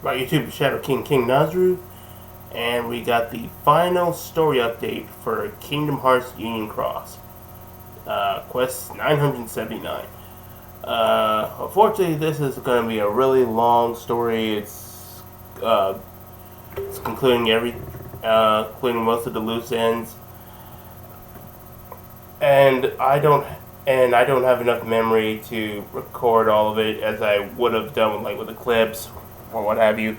my YouTube Shadow King Nazru, and we got the final story update for Kingdom Hearts Union Cross, quest 979. Unfortunately, this is going to be a really long story. It's concluding including most of the loose ends, and I don't have enough memory to record all of it as I would have done with the clips or what have you.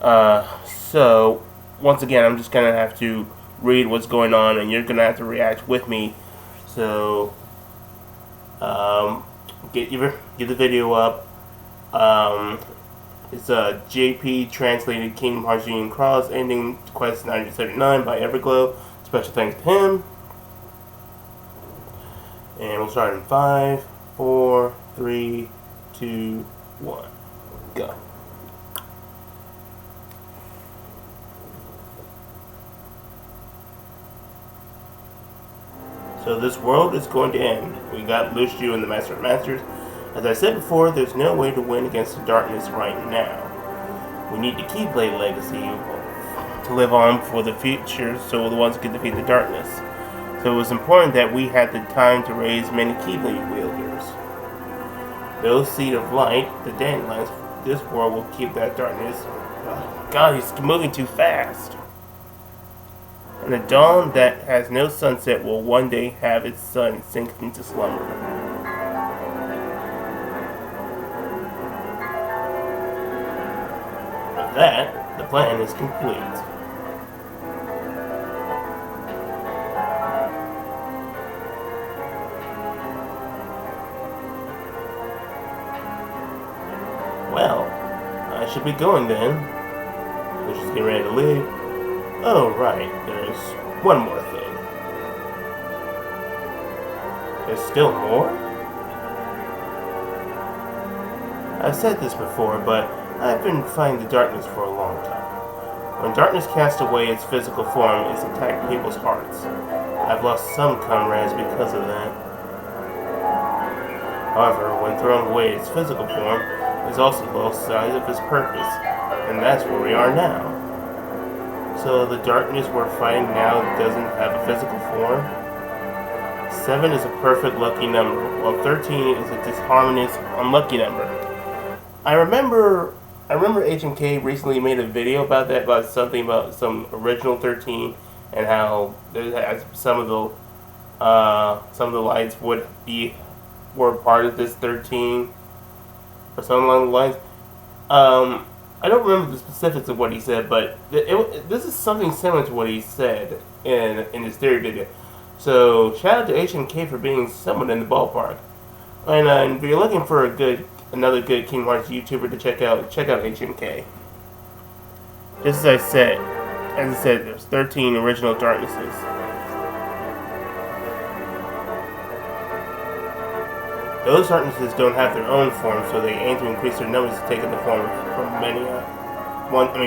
So once again, I'm just gonna have to read what's going on, and you're gonna have to react with me. So get the video up. It's a JP translated Kingdom Hearts Union Cross ending quest 979 by Everglow. Special thanks to him. And we'll start in 5, 4, 3, 2, 1, go. So this world is going to end. We got Lucio and the Master of Masters. As I said before, there's no way to win against the darkness right now. We need the Keyblade legacy to live on for the future, so the ones can defeat the darkness. So it was important that we had the time to raise many Keyblade wielders. Those Seed of Light, the dandelions, this world will keep that darkness. Oh, God, he's moving too fast. And the dawn that has no sunset will one day have its sun sink into slumber. With that, the plan is complete. Well, I should be going then. We're just getting ready to leave. Oh, right, there's one more thing. There's still more? I've said this before, but I've been fighting the darkness for a long time. When darkness casts away its physical form, it's attacked people's hearts. I've lost some comrades because of that. However, when thrown away its physical form, it's also lost sight of its purpose, and that's where we are now. So the darkness we're fighting now doesn't have a physical form. 7 is a perfect lucky number, while 13 is a disharmonious, unlucky number. I remember HMK recently made a video about that, about something about some original 13, and how some of the lights were part of this 13, or something along the lines. I don't remember the specifics of what he said, but this is something similar to what he said in his theory video. So shout out to HMK for being someone in the ballpark. And if you're looking for another good Kingdom Hearts YouTuber to check out HMK. Just as I said, there's 13 original darknesses. Those darknesses don't have their own form, so they aim to increase their numbers to take the form from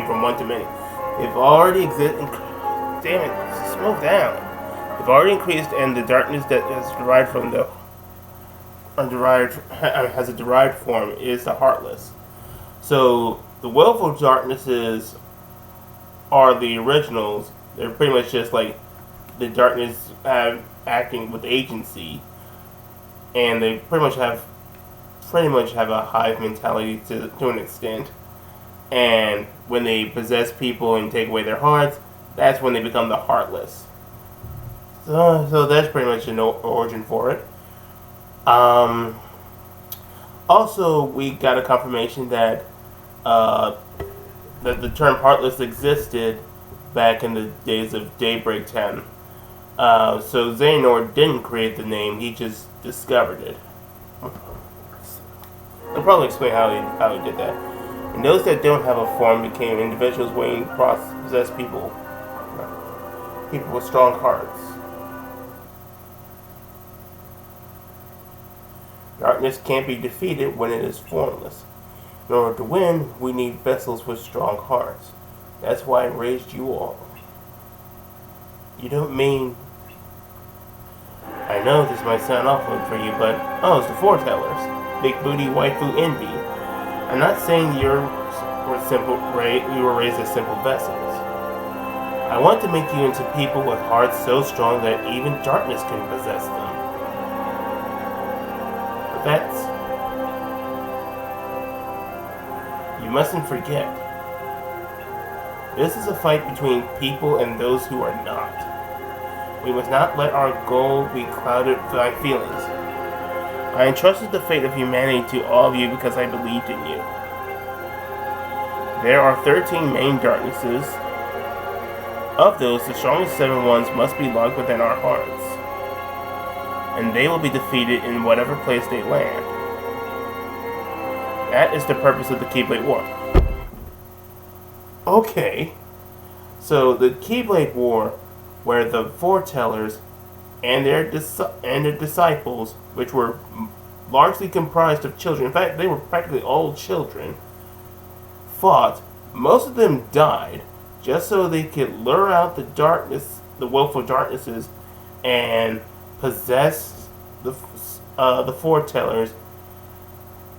from one to many. They've already existed. Damn it! Slow down. They've already increased, and the darkness that is derived from has a derived form is the Heartless. So the willful darknesses are the originals. They're pretty much just like the darkness acting with agency. And they pretty much have a hive mentality to an extent. And when they possess people and take away their hearts, that's when they become the Heartless. So that's pretty much an origin for it. Also, we got a confirmation that the term Heartless existed back in the days of Daybreak 10. So Xehanort didn't create the name, he just discovered it. I'll probably explain how he did that. And those that don't have a form became individuals waiting to possess people with strong hearts. Darkness can't be defeated when it is formless. In order to win, we need vessels with strong hearts. That's why I raised you all. You don't mean... I know this might sound awful for you, but... Oh, it's the foretellers. Big booty waifu envy. I'm not saying we were raised as simple vessels. I want to make you into people with hearts so strong that even darkness can possess them. But you mustn't forget, this is a fight between people and those who are not. We must not let our goal be clouded by feelings. I entrusted the fate of humanity to all of you because I believed in you. There are 13 main darknesses. Of those, the strongest 7 ones must be locked within our hearts, and they will be defeated in whatever place they land. That is the purpose of the Keyblade War. Okay, so the Keyblade War, where the foretellers and their disciples, which were largely comprised of children, in fact, they were practically all children, fought. Most of them died, just so they could lure out the willful darknesses, and possess the foretellers,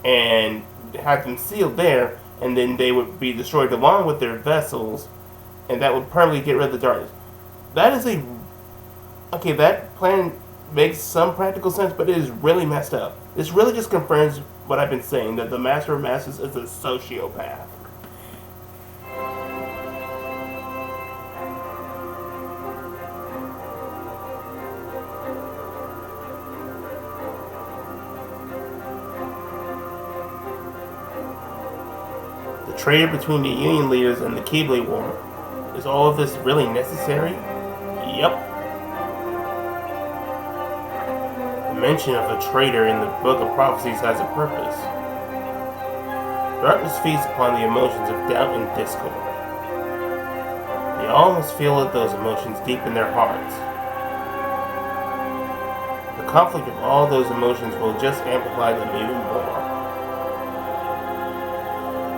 and have them sealed there, and then they would be destroyed along with their vessels, and that would permanently get rid of the darkness. That plan makes some practical sense, but it is really messed up. This really just confirms what I've been saying, that the Master of Masters is a sociopath. Trade between the Union leaders and the Keyblade War. Is all of this really necessary? Yep. The mention of a traitor in the Book of Prophecies has a purpose. Darkness feeds upon the emotions of doubt and discord. They all must feel those emotions deep in their hearts. The conflict of all those emotions will just amplify them even more.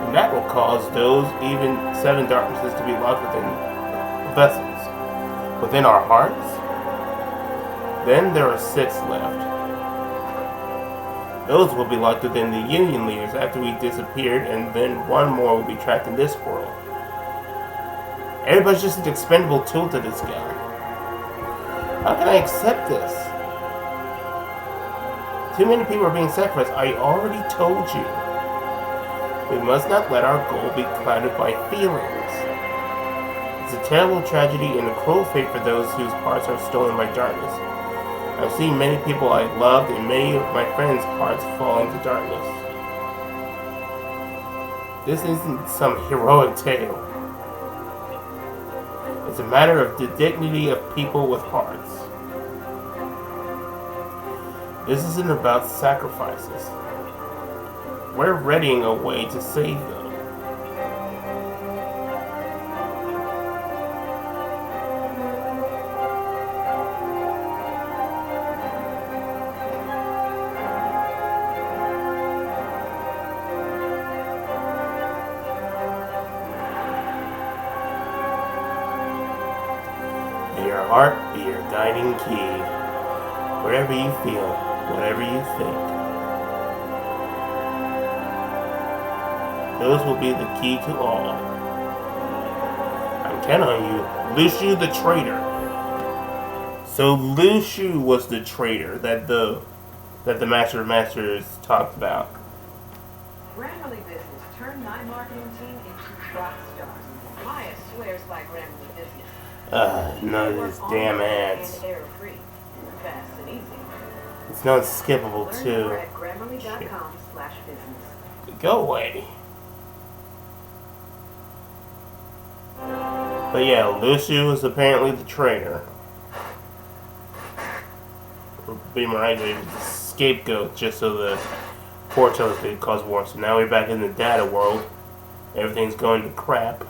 And that will cause those even 7 darknesses to be locked within vessels. Within our hearts? Then there are 6 left. Those will be locked within the Union leaders after we disappeared, and then 1 more will be trapped in this world. Everybody's just an expendable tool to this guy. How can I accept this? Too many people are being sacrificed. I already told you. We must not let our goal be clouded by feelings. It's a terrible tragedy and a cruel fate for those whose hearts are stolen by darkness. I've seen many people I loved and many of my friends' hearts fall into darkness. This isn't some heroic tale. It's a matter of the dignity of people with hearts. This isn't about sacrifices. We're readying a way to save them. May your heart be your guiding key. Wherever you feel, whatever you think. Those will be the key to all. I'm counting on you, Luciu the traitor. So Luciu was the traitor that the Master of Masters talked about. Grammarly business turned my marketing team into rock stars. Maya swears by Grammarly business. None of these damn ads. Error-free, fast and easy. It's not skippable too. Learn more at Grammarly.com/business. Go away. But yeah, Luciu was apparently the traitor. Being right, he was the scapegoat just so the foretellers could cause war. So now we're back in the data world. Everything's going to crap.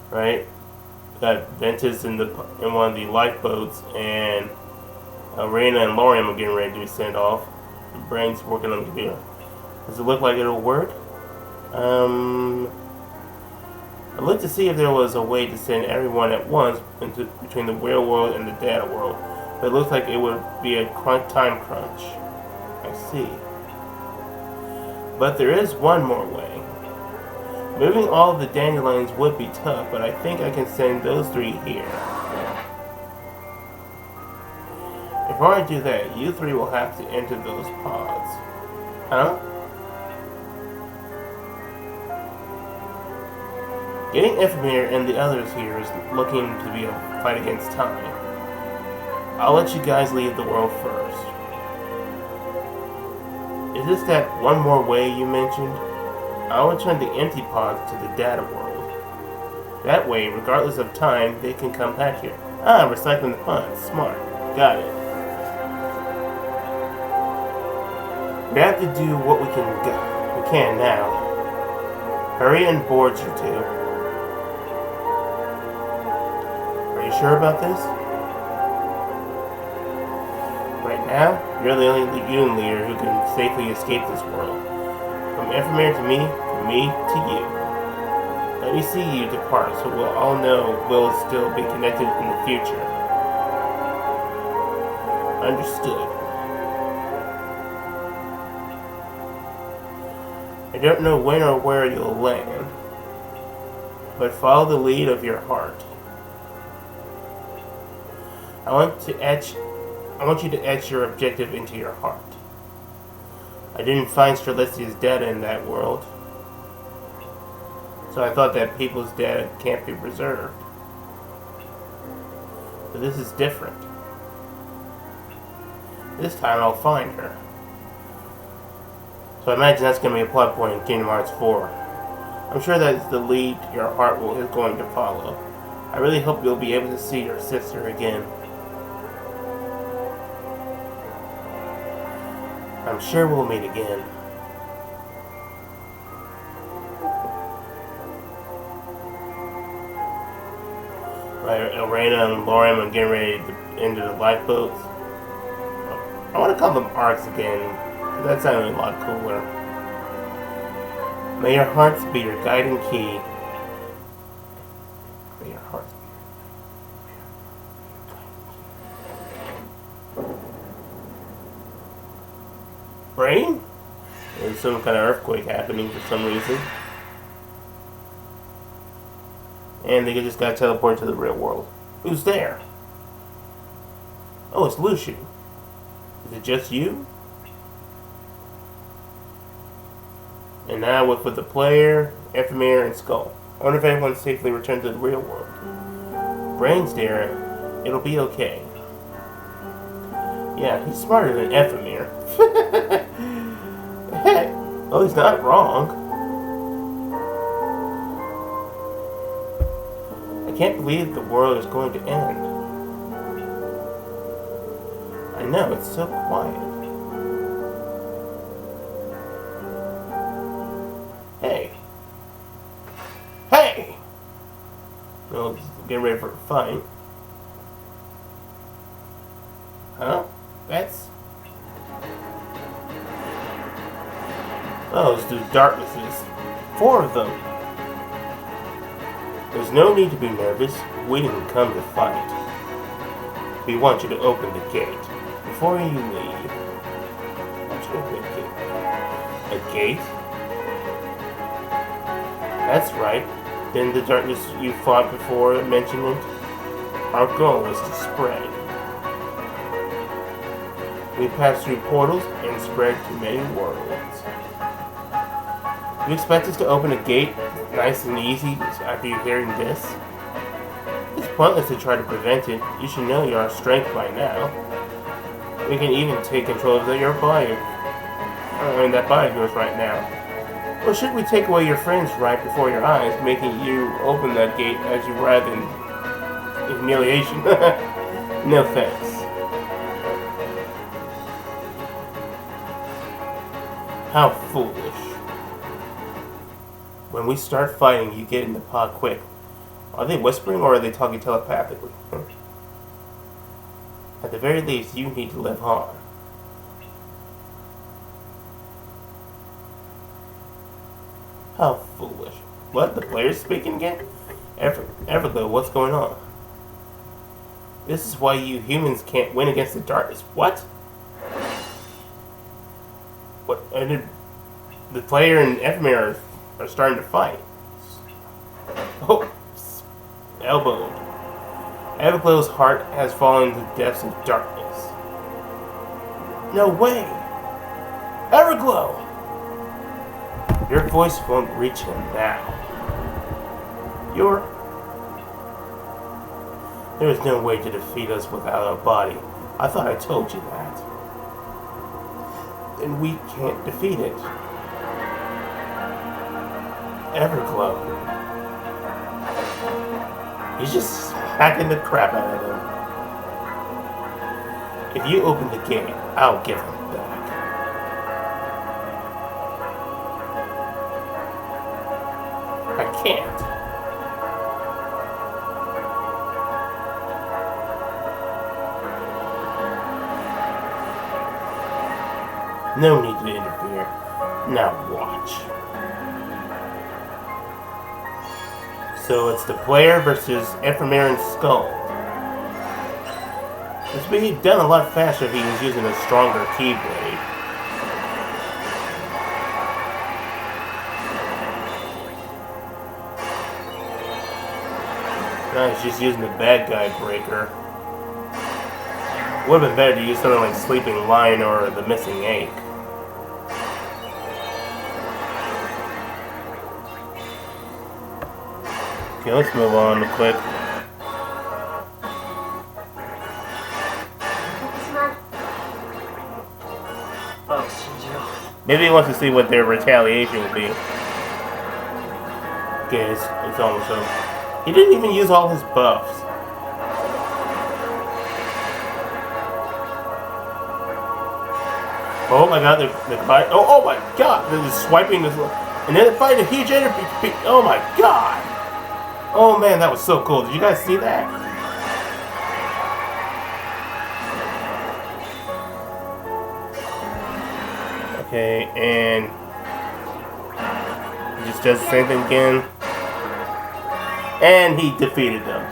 Right? Got Ventus in one of the lifeboats, and Arena and Lorium are getting ready to send off. Brain's working on the computer. Does it look like it'll work? I looked to see if there was a way to send everyone at once between the real world and the data world, but it looks like it would be a time crunch. I see. But there is one more way. Moving all of the dandelions would be tough, but I think I can send those 3 here. Before I do that, you 3 will have to enter those pods. Huh? Getting Ephemera and the others here is looking to be a fight against time. I'll let you guys leave the world first. Is this that one more way you mentioned? I'll return the empty pods to the data world. That way, regardless of time, they can come back here. Ah, recycling the funds. Smart. Got it. We have to do what we can now. Hurry and board, you 2. Are you sure about this? Right now, you're the only unit leader who can safely escape this world. From Ephemera to me to you. Let me see you depart so we'll all know we'll still be connected in the future. Understood. I don't know when or where you'll land, but follow the lead of your heart. I want you to etch your objective into your heart. I didn't find Strelitzia's data in that world, so I thought that people's data can't be preserved. But this is different. This time I'll find her. So I imagine that's going to be a plot point in Kingdom Hearts 4. I'm sure that's the lead your heart is going to follow. I really hope you'll be able to see your sister again. I'm sure we'll meet again. Right, Elena and Lorium are getting ready to enter the lifeboats. I want to call them arcs again. That sounded a lot cooler. May your hearts be your guiding key. May your hearts be. Brain? There's some kind of earthquake happening for some reason. And they just got teleported to the real world. Who's there? Oh, it's Lucian. Is it just you? And now with the player, Ephemera, and Skull. I wonder if anyone's safely returned to the real world. Brain's there. It'll be okay. Yeah, he's smarter than Ephemera. Hey, well, he's not wrong. I can't believe the world is going to end. I know, it's so quiet. Hey! Hey! Well, get ready for a fight. Huh? That's... Oh, it's the darknesses. 4 of them. There's no need to be nervous. We didn't come to fight. We want you to open the gate. Before you leave. I want you to open the gate. A gate? That's right. Then the darkness you fought before mentioned it. Our goal is to spread. We pass through portals and spread to many worlds. You expect us to open a gate nice and easy after you hearing this? It's pointless to try to prevent it. You should know your strength by now. We can even take control of your body. That body of yours right now. Or should we take away your friends right before your eyes, making you open that gate as you writhe in humiliation? No thanks. How foolish. When we start fighting, you get in the pod quick. Are they whispering or are they talking telepathically? At the very least, you need to live on. How foolish. What? The player's speaking again? Everglow, what's going on? This is why you humans can't win against the darkness. What? What? The player and Ephemera are starting to fight. Oh, elbowed. Everglow's heart has fallen into the depths of darkness. No way! Everglow! Your voice won't reach him now. There is no way to defeat us without a body. I thought I told you that. Then we can't defeat it. Everglow. He's just smacking the crap out of him. If you open the gate, I'll give him back. I can't. No need to interfere. Now watch. So it's the player versus Ephemeron's skull. This would be done a lot faster if he was using a stronger keyblade. Now he's just using the bad guy breaker. Would have been better to use something like Sleeping Lion or the Missing Ache. Okay, let's move on quick. Maybe he wants to see what their retaliation will be. Okay, it's almost over. He didn't even use all his buffs. Oh my god, they're fighting. Oh my god, they're just swiping this. And then they're fighting a huge enemy. Oh my god. Oh man, that was so cool. Did you guys see that? Okay, and he just does the same thing again. And he defeated them.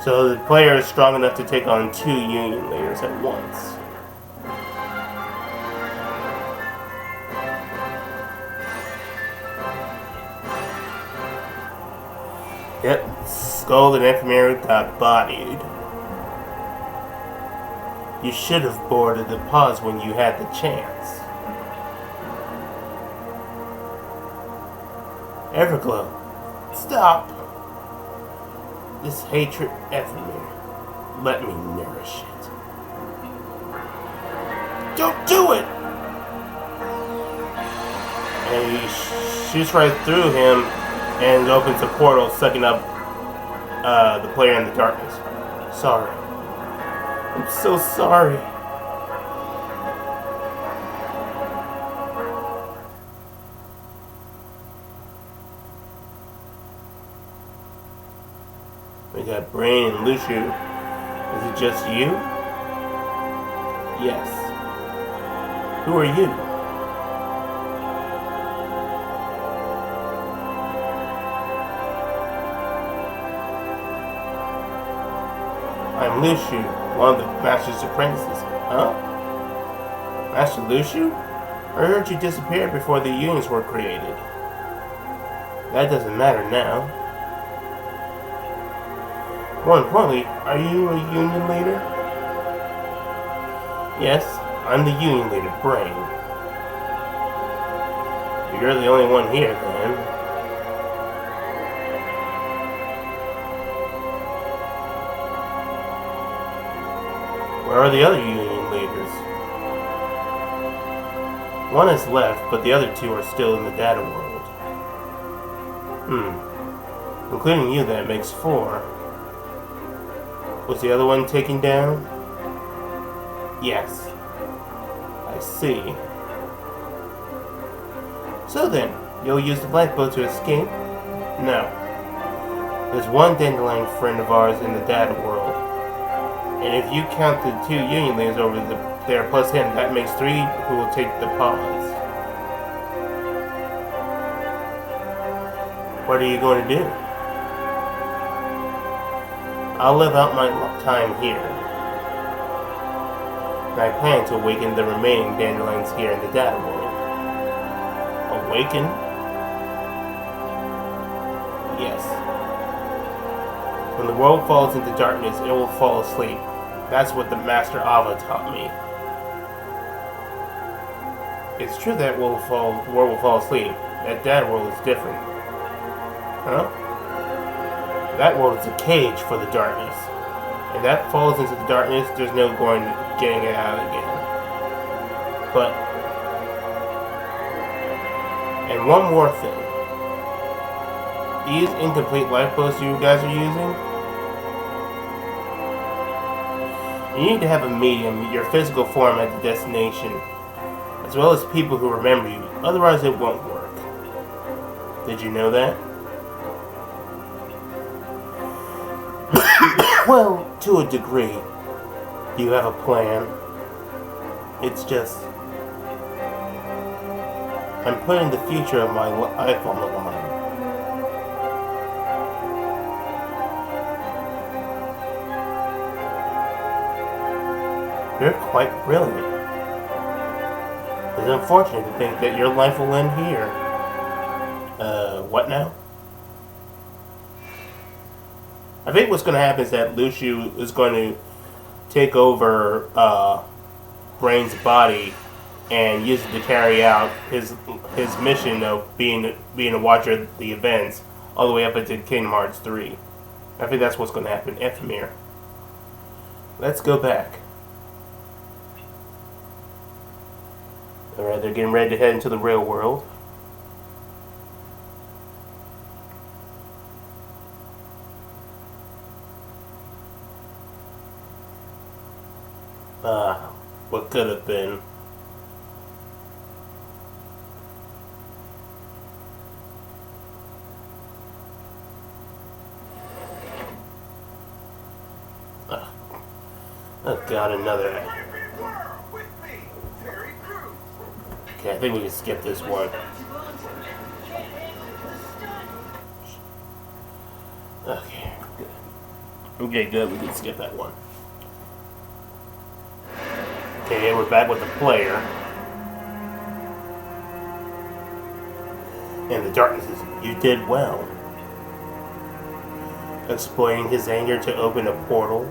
So the player is strong enough to take on 2 Union leaders at once. Yep, Skull and Ephemeron got bodied. You should have boarded the pause when you had the chance. Everglow, stop! This hatred, Ephemeron, let me nourish it. Don't do it! And he shoots right through him and opens a portal, sucking up the player in the darkness. Sorry. I'm so sorry. We got Brain and Lucio. Is it just you? Yes. Who are you? I'm Lucio, one of the Master's apprentices. Huh? Master Lucio? I heard you disappeared before the unions were created. That doesn't matter now. More importantly, are you a union leader? Yes, I'm the union leader, Brain. You're the only one here, then. Where are the other union leaders? One has left, but the other 2 are still in the data world. Including you, that makes 4. Was the other one taken down? Yes. I see. So then, you'll use the lifeboat to escape? No. There's one dandelion friend of ours in the data world. And if you count the 2 union leaders over there plus him, that makes 3 who will take the pause. What are you going to do? I'll live out my time here. And I plan to awaken the remaining dandelions here in the data world. Awaken? Yes. When the world falls into darkness, it will fall asleep. That's what the Master Ava taught me. It's true that the world will fall asleep. That world is different. Huh? That world is a cage for the darkness. If that falls into the darkness, there's no getting it out again. But, and one more thing. These incomplete life posts you guys are using, you need to have a medium, your physical form at the destination, as well as people who remember you. Otherwise, it won't work. Did you know that? Well, to a degree. You have a plan. It's just, I'm putting the future of my life on the line. You're quite brilliant. It's unfortunate to think that your life will end here. What now? I think what's going to happen is that Luciu is going to take over Brain's body and use it to carry out his mission of being a watcher of the events all the way up into Kingdom Hearts 3. I think that's what's going to happen. Ephemera. Let's go back. Alright, they're getting ready to head into the real world. What could have been. Oh god, another. Okay, I think we can skip this one. Okay, good. Okay, good, we can skip that one. Okay, we're back with the player. And the darkness is, you did well. Exploiting his anger to open a portal.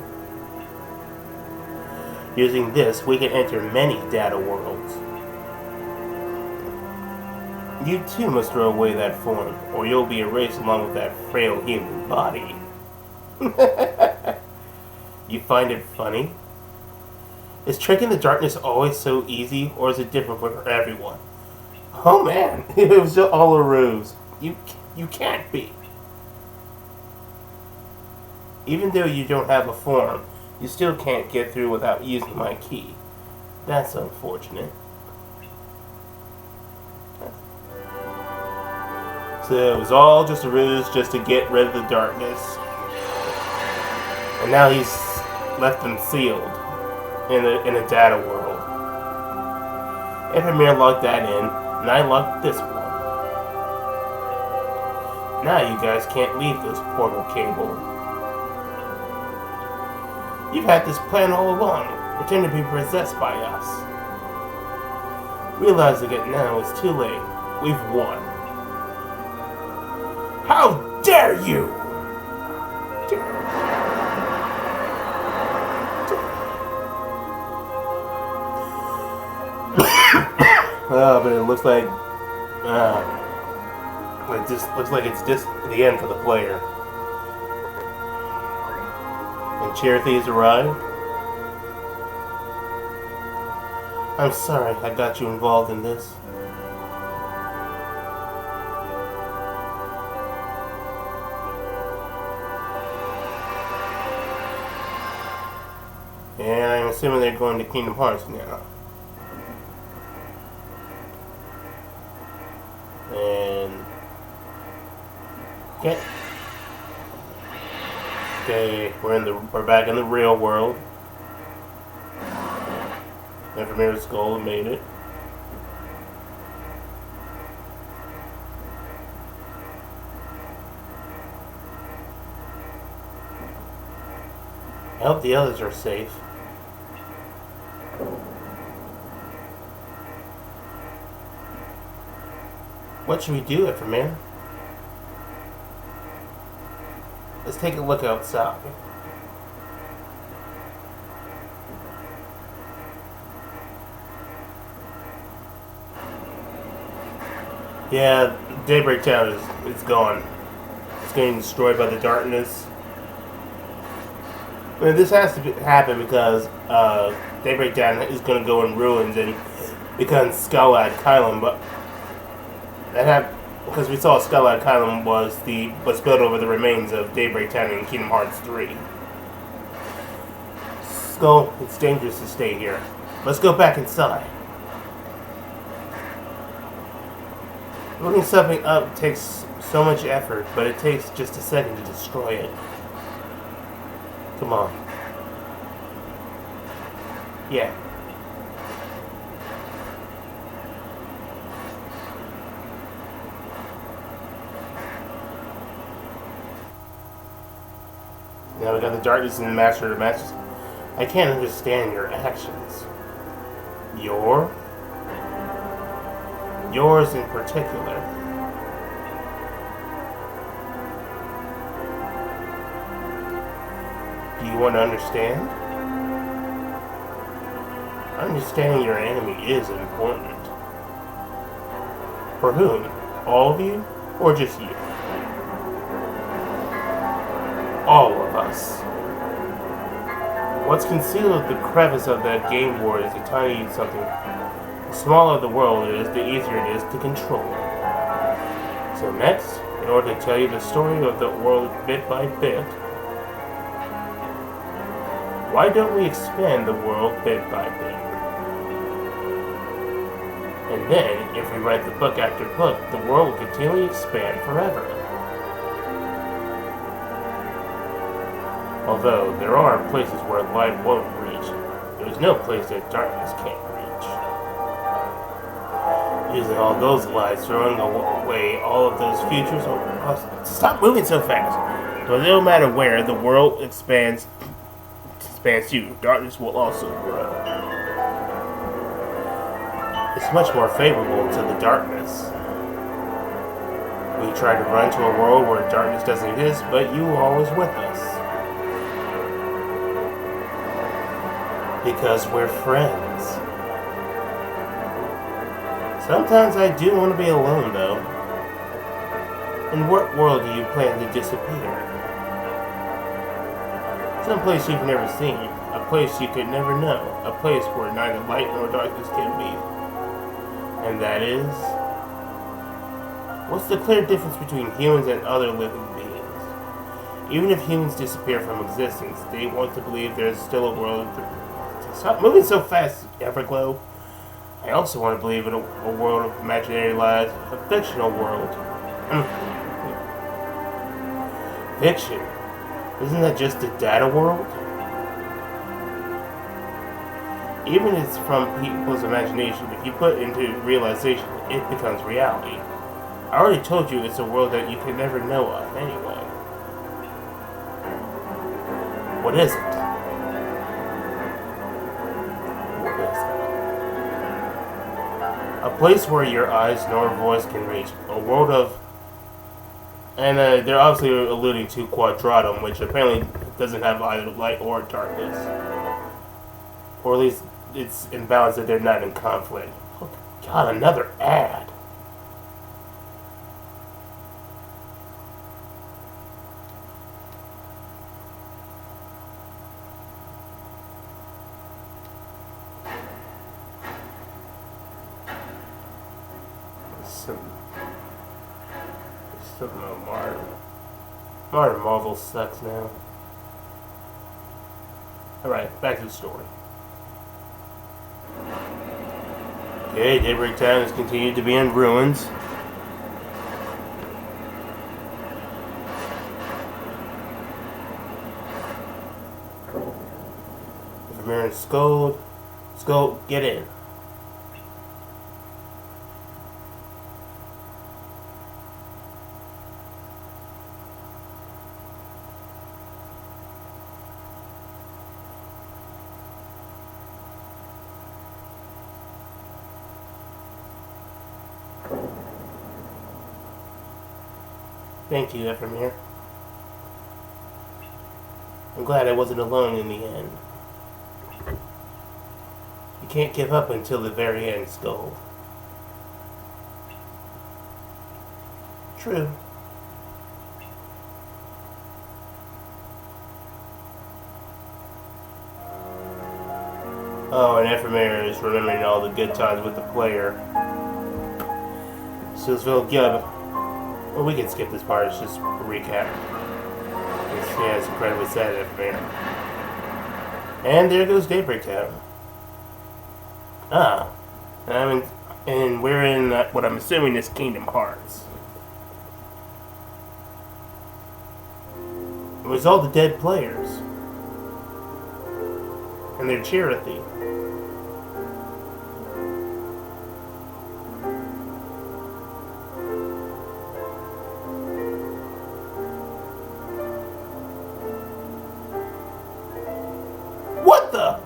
Using this, we can enter many data worlds. You too must throw away that form, or you'll be erased along with that frail human body. You find it funny? Is tricking the darkness always so easy, or is it different for everyone? Oh man, it was just all a ruse. You can't be. Even though you don't have a form, you still can't get through without using my key. That's unfortunate. So it was all just a ruse just to get rid of the darkness. And now he's left them sealed in a data world. Ephemera locked that in, and I locked this one. Now you guys can't leave this portal cable. You've had this plan all along, pretend to be possessed by us. Realizing it now is too late. We've won. How dare you! But it looks like it's just the end for the player. And Cheroktee's arrived. I'm sorry I got you involved in this. And I'm assuming they're going to Kingdom Hearts now. And okay, we're back in the real world. Ephemera's skull made it. I hope the others are safe. What should we do, Ephemera? Let's take a look outside. Yeah, Daybreak Town is gone. It's getting destroyed by the darkness. I mean, this has to happen because Daybreak Town is going to go in ruins and become Skullad Kylum, but that happened because we saw Skullad Kylum was built over the remains of Daybreak Town in Kingdom Hearts 3. Skull, it's dangerous to stay here. Let's go back inside. Looking something up takes so much effort, but it takes just a second to destroy it. Come on. Yeah. Now we got the darkness and the master of the masters. I can't understand your actions. Yours in particular. Do you want to understand? Understanding your enemy is important. For whom? All of you? Or just you? All of us. What's concealed at the crevice of that game board is a tiny something. The smaller the world is, the easier it is to control. So next, in order to tell you the story of the world bit by bit, why don't we expand the world bit by bit? And then, if we write the book after book, the world will continually expand forever. Although, there are places where light won't reach, there's no place that darkness can't reach. Using all those lights, throwing away all of those futures. Stop moving so fast! But no matter where, the world expands too. Darkness will also grow. It's much more favorable to the darkness. We try to run to a world where darkness doesn't exist, but you are always with us. Because we're friends. Sometimes I do want to be alone, though. In what world do you plan to disappear? Some place you've never seen. A place you could never know. A place where neither light nor darkness can be. And that is... what's the clear difference between humans and other living beings? Even if humans disappear from existence, they want to believe there's still a world... Stop moving so fast, Everglow. I also want to believe in a world of imaginary lives, a fictional world. Fiction. Isn't that just a data world? Even if it's from people's imagination, if you put it into realization, it becomes reality. I already told you it's a world that you can never know of anyway. What is it? A place where your eyes nor voice can reach. A world of... and they're obviously alluding to Quadratum, which apparently doesn't have either light or darkness. Or at least it's in balance that they're not in conflict. Oh God, another ad. Something about Modern Marvel sucks now. Alright, back to the story. Okay, Daybreak Town has continued to be in ruins. Vermeer and Scold, get in. Thank you, Vermeer. I'm glad I wasn't alone in the end. You can't give up until the very end, Skull. True. Oh, and Ephemera is remembering all the good times with the player. Silsville Gibb. Well, we can skip this part. It's just a recap. It's incredibly sad, Ephemera. And there goes Daybreak Town. Ah. And we're in what I'm assuming is Kingdom Hearts. It was all the dead players. And their charity. What the?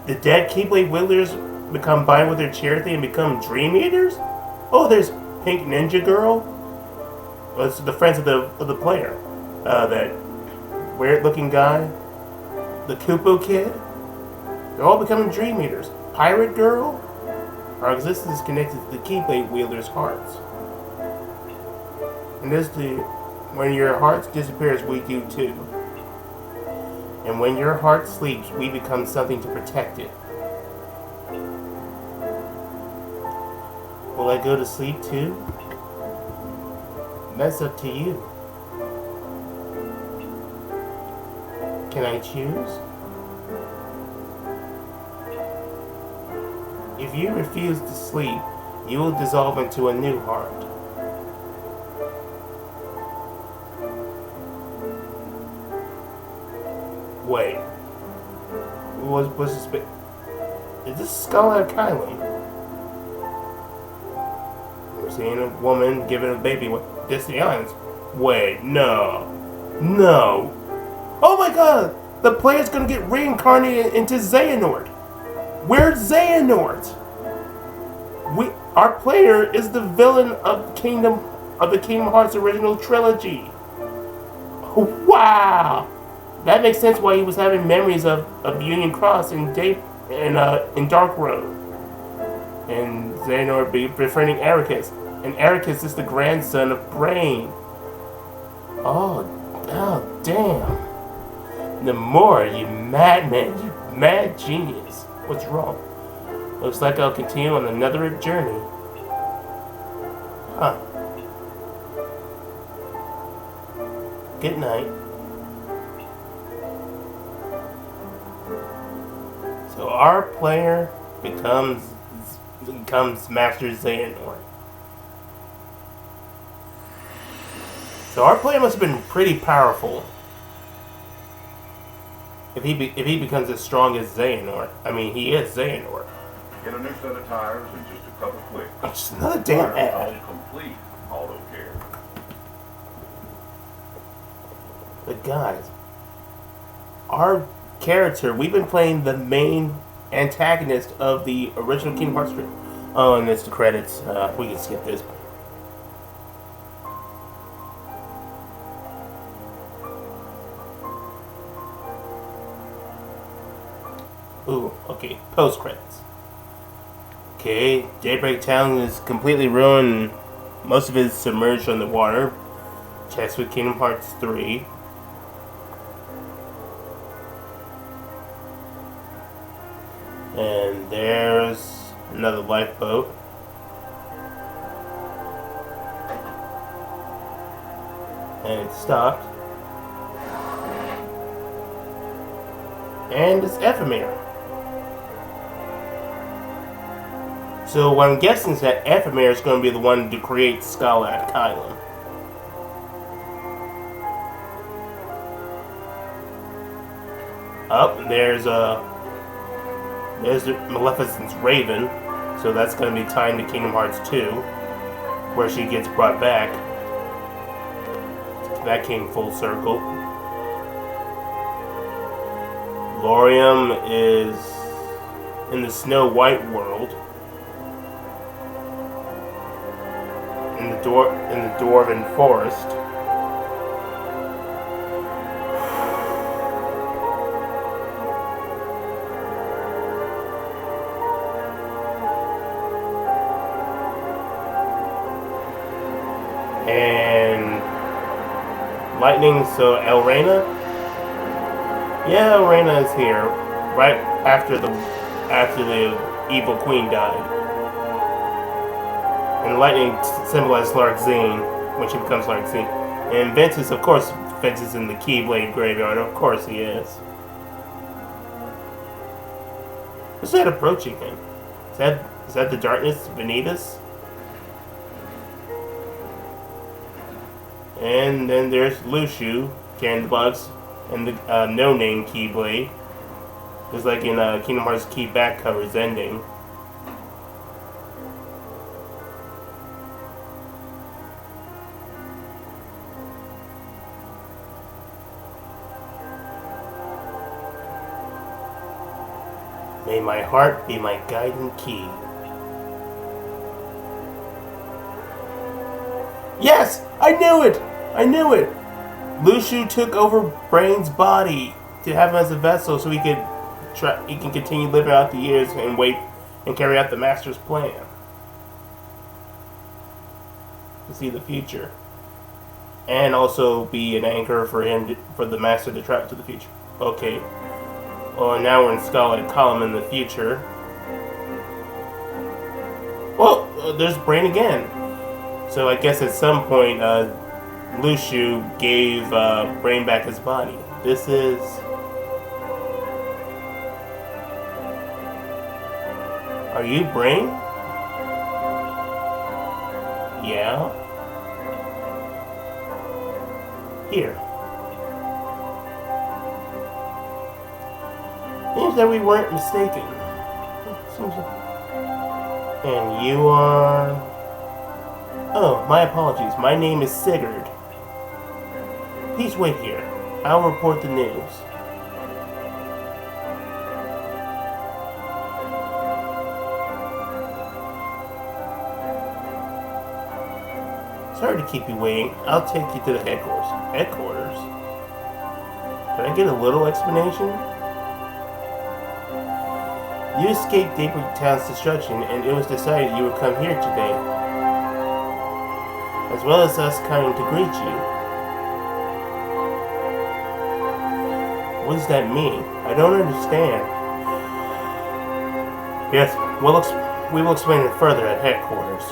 The dead Keyblade wielders become combined with their charity and become Dream Eaters? Oh, there's Pink Ninja Girl. Well, it's the friends of the player. That weird-looking guy. The Koopo Kid. They're all becoming Dream Eaters. Pirate Girl. Our existence is connected to the Keyblade wielders' hearts. And when your heart disappears, we do too. And when your heart sleeps, we become something to protect it. Will I go to sleep too? That's up to you. Can I choose? If you refuse to sleep, you will dissolve into a new heart. Wait. What's this? Is this Scarlet Kylan? We're seeing a woman giving a baby with Disney Islands. Wait, no. No. Oh my god! The player's gonna get reincarnated into Xehanort! Where's Xehanort? Our player is the villain of the Kingdom Hearts original trilogy. Wow! That makes sense why he was having memories of Union Cross and Dark Road. And Xehanort befriending Ericus. And Ericus is the grandson of Brain. Oh damn. Nomura, you madman, you mad genius. What's wrong? Looks like I'll continue on another journey. Huh. Good night. So our player becomes Master Xehanort. So our player must have been pretty powerful. If he becomes as strong as Xehanort. I mean, he is Xehanort. Get a new set of tires and just a couple clicks. Just another damn ad. Complete auto care. But guys, our character, we've been playing the main antagonist of the original Kingdom Hearts. Oh, and it's the credits. We can skip this. Ooh, okay, post credits. Okay, Daybreak Town is completely ruined. Most of it is submerged underwater. Checks with Kingdom Hearts 3. And there's another lifeboat. And it stopped. And it's Ephemera. So what I'm guessing is that Ephemera is going to be the one to create Scarlet Kylan. There's Maleficent's Raven, so that's going to be tied to Kingdom Hearts 2, where she gets brought back. That came full circle. Lorium is in the Snow White world. In the Dwarven Forest. And lightning, so El Reina? Yeah, El Reina is here. Right after the evil queen died. And lightning symbolizes Larxene when she becomes Larxene. And Ventus, of course, Vince is in the Keyblade graveyard. Of course he is. What's that approaching him? Is that the darkness beneath us? And then there's Lushu carrying the box and the no-name Keyblade. Just like in Kingdom Hearts Key back covers ending. May my heart be my guiding key. Yes! I knew it! I knew it! Lushu took over Brain's body to have him as a vessel so he can continue living out the years and wait and carry out the Master's plan. To see the future. And also be an anchor for for the Master to travel to the future. Okay. Well, now we're in Scarlet Column in the future. Well, there's Brain again. So I guess at some point, Lushu gave Brain back his body. This is... Are you Brain? Yeah. Here. Seems that we weren't mistaken. And you are... Oh, my apologies. My name is Sigurd. Please wait here. I'll report the news. Sorry to keep you waiting. I'll take you to the headquarters. Headquarters? Can I get a little explanation? You escaped Daybreak Town's destruction, and it was decided you would come here today, as well as us coming to greet you. What does that mean? I don't understand. Yes, we will explain it further at headquarters.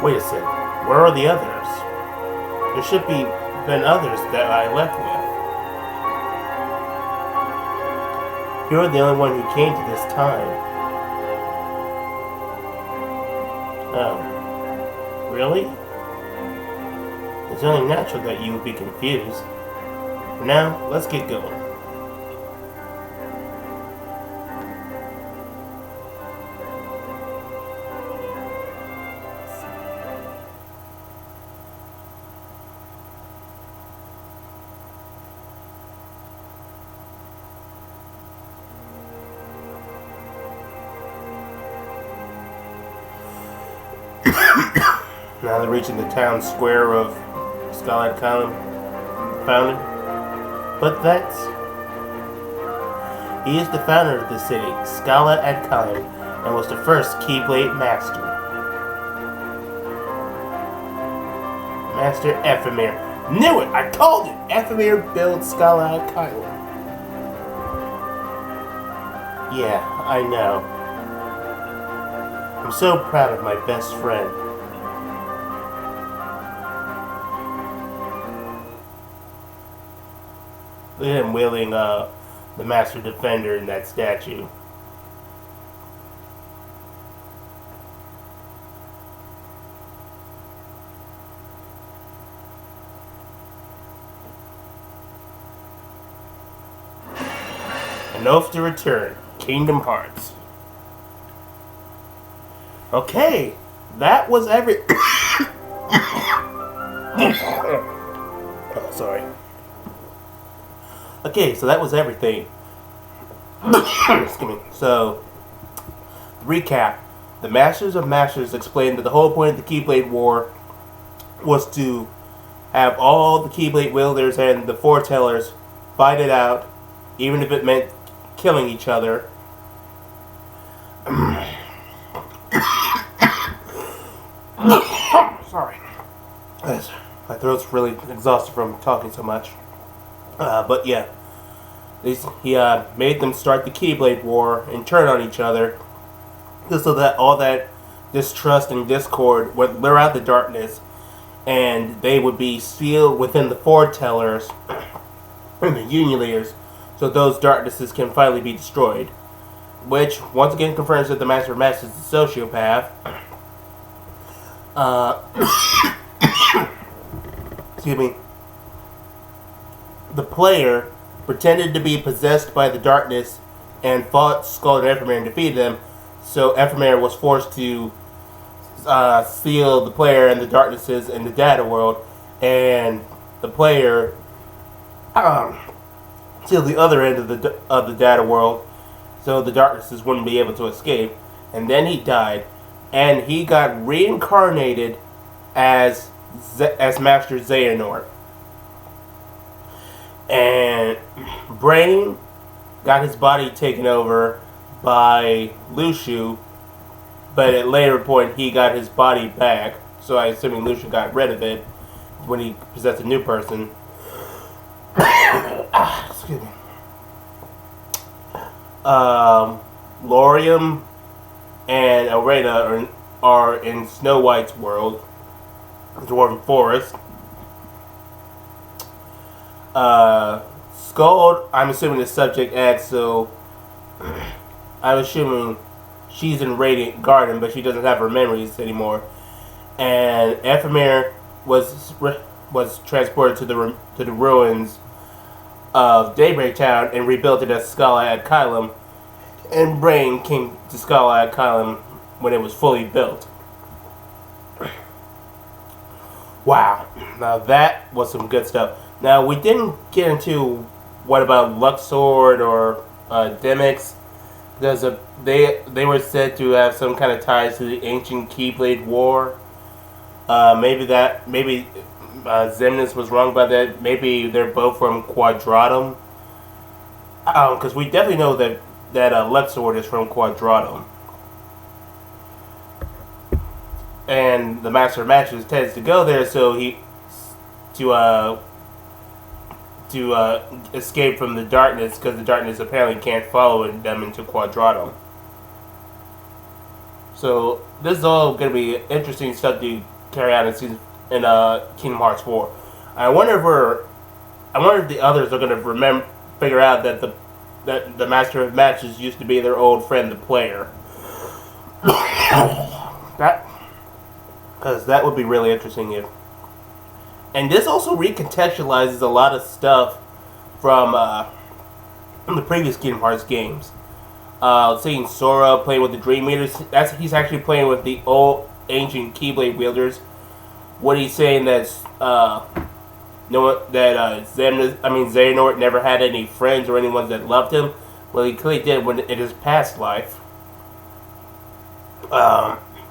Wait a sec. Where are the others? There should be been others that I left with. You're the only one who came to this time. Oh. Really? It's only natural that you would be confused. For now, let's get going. Now they're reaching the town square of Scarlet Column founded. But he is the founder of the city, Scala at Column, and was the first Keyblade Master. Master Ephemera. Knew it! I called it! Ephemera built Scala at Column. Yeah, I know. I'm so proud of my best friend. Look at him wielding the Master Defender in that statue. An Oath to Return. Kingdom Hearts. Okay, that was oh, sorry. Okay, so that was everything. Excuse me. So, recap. The Masters of Masters explained that the whole point of the Keyblade War was to have all the Keyblade wielders and the foretellers fight it out, even if it meant killing each other. Sorry. throat's really exhausted from talking so much. But yeah, he made them start the Keyblade War and turn on each other, just so that all that distrust and discord would wear out the darkness, and they would be sealed within the foretellers and the union leaders, so those darknesses can finally be destroyed. Which once again confirms that the Master of Masters is a sociopath. Excuse me. The player pretended to be possessed by the darkness and fought Skull and Ephemer and defeated them. So Ephemer was forced to seal the player and the darknesses in the data world, and the player sealed the other end of the data world, so the darknesses wouldn't be able to escape. And then he died, and he got reincarnated as Master Xehanort. And Brain got his body taken over by Luciu, but at a later point he got his body back. So I assume Luciu got rid of it when he possessed a new person. Excuse me. Laurium and Elreda are in Snow White's world, Dwarven Forest. Skuld, I'm assuming is Subject X, so I'm assuming she's in Radiant Garden, but she doesn't have her memories anymore. And Ephemer was transported to the ruins of Daybreak Town and rebuilt it as Scala ad Kylum. And Brain came to Scala ad Kylum when it was fully built. Wow, now that was some good stuff. Now we didn't get into what about Luxord or Demyx, because they were said to have some kind of ties to the ancient Keyblade War. Maybe Xemnas was wrong about that. Maybe they're both from Quadratum. Because we definitely know that Luxord is from Quadratum. And the Master of Matches tends to go there to escape from the darkness, because the darkness apparently can't follow them into Quadratum. So this is all going to be interesting stuff to carry out in Kingdom Hearts 4. I wonder if the others are going to figure out that the Master of Matches used to be their old friend, the player. Because that would be really interesting if. And this also recontextualizes a lot of stuff from the previous Kingdom Hearts games. Seeing Sora playing with the Dream Eaters, he's actually playing with the old ancient Keyblade wielders. What he's saying that Xehanort never had any friends or anyone that loved him. Well, he clearly did in his past life.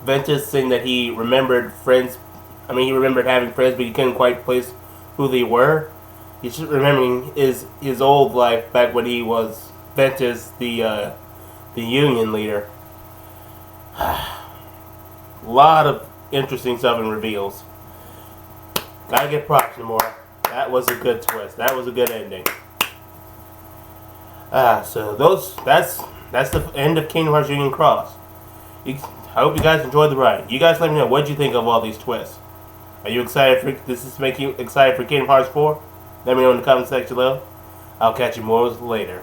Ventus saying that he remembered friends. He remembered having friends, but he couldn't quite place who they were. He's just remembering his old life back when he was Ventus, the Union leader. A lot of interesting stuff and reveals. Gotta give props to Nomura. That was a good twist. That was a good ending. So that's the end of Kingdom Hearts Union Cross. I hope you guys enjoyed the ride. You guys let me know, what you think of all these twists. Are you excited does this make you excited for Kingdom Hearts 4? Let me know in the comment section below. I'll catch you more later.